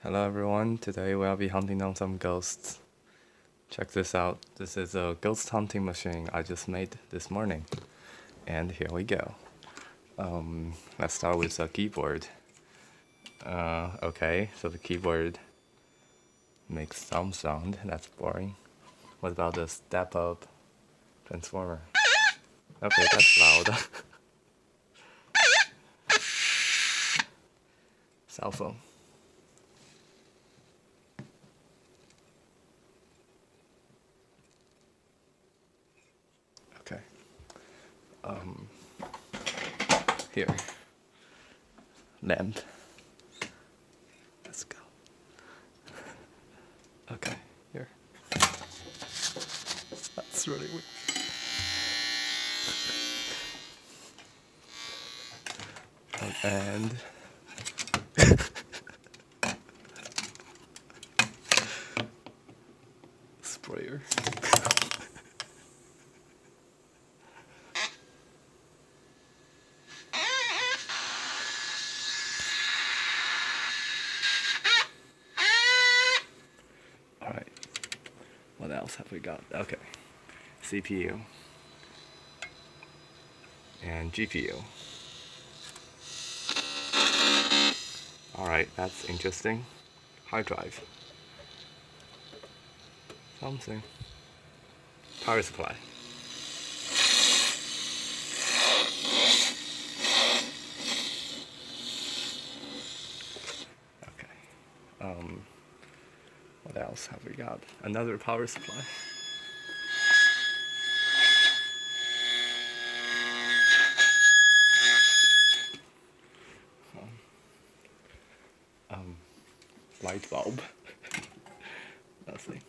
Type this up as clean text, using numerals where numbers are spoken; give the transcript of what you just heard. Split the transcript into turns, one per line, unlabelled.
Hello everyone, today we'll be hunting down some ghosts. Check this out, this is a ghost hunting machine I just made this morning. And here we go. Let's start with the keyboard. Okay, so the keyboard makes some sound, that's boring. What about the step up transformer? Okay, that's loud. Cell phone. Okay. Here. Lamp. Let's go. Okay, here. That's really weird. And sprayer. Alright, what else have we got? Okay, CPU and GPU. Alright, that's interesting. Hard drive. Something. Power supply. Okay. What else have we got? Another power supply. Light bulb. Nothing.